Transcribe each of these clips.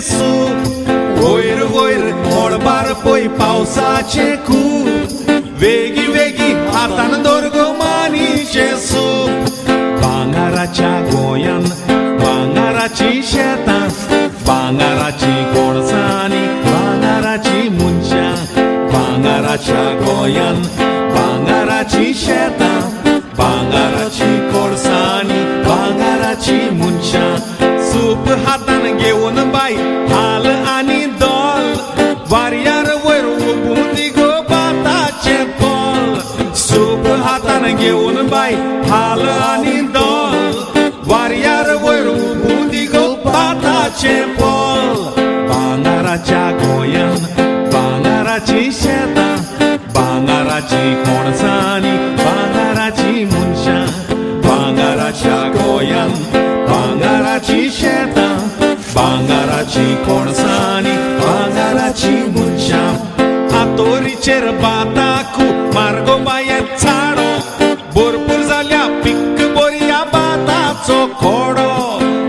soup वयर वयर मोडबार पै पावसाचे खूप वेगी वेगी हातान दोरगो मानीचे सूप भांगाराच्या गोंयान भांगाराची शेतां भांगाराची कोणसांनी भांगाराची मुनशां भांगाराच्या गोंयान भांगाराची शेतां भांगाराची कोळसांनी भांगाराची मुनशां सूप हातान घेवन बाई हाल आनी दोल वाऱ्यार वयर उबून दिगो बाताचे पोल सूप हातान घेवन बाई हाल आनी दोल वाऱ्यार वयर उबून दिगो बाताचे पोल भांगाराच्या गोंयान भांगाराची शेतां भांगाराची कोणसांनी भांगाराची मुनशां भांगाराच्या गोंयान भांगाराची शेतां भांगाराची कोणसांनी भांगाराची मुनशां हातोरीचेर बाताकू मार्गो बायेत झाडो भरपूर जाल्या पिक्क बऱ्या बाताचो खोडो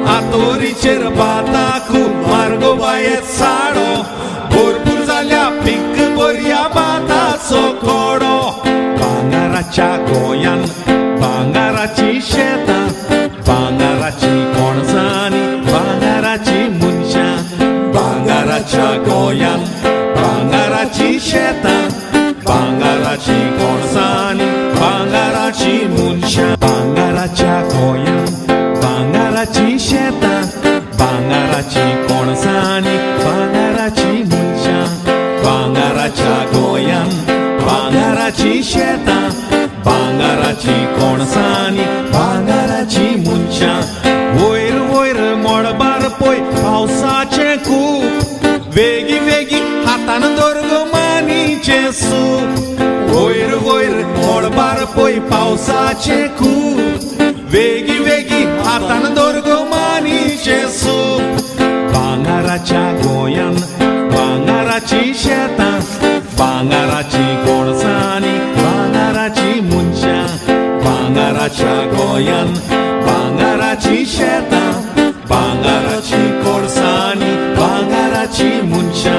हातोरीचेर बाताकू मार्गो बायेत झाडो भरपूर जाल्या पिक्क बऱ्या बाताचो खोडो भांगाराच्या गोंयान भांगाराची शेतां भांगाराची कोणसांनी भांगाराची मुनशां भांगाराच्या गोंयान भांगाराची शेतां भांगाराची कोणसांनी भांगाराची मुनशां भांगाराच्या गोंयान भांगाराची शेतां भांगाराची कोणसांनी भांगाराची मुनशां भांगाराच्या गोंयान भांगाराची शेतां भांगाराची कोणसांनी भांगाराची मुनशां वयर वयर मोडबार पै पावसाचे खूप वेगी वेगी हातान दोरगो मानीचे सूप वयर वयर मोडबार पै पावसाचे खूप वेगी वेगी हातान दोरगो मानीचे सूप भांगाराच्या गोंयान भांगाराची शेतां भांगाराची कोणसांनी भांगाराची मुनशां भांगाराच्या गोंयान भांगाराची शेतां भांगाराची कोळसांनी भांगाराची मुनशां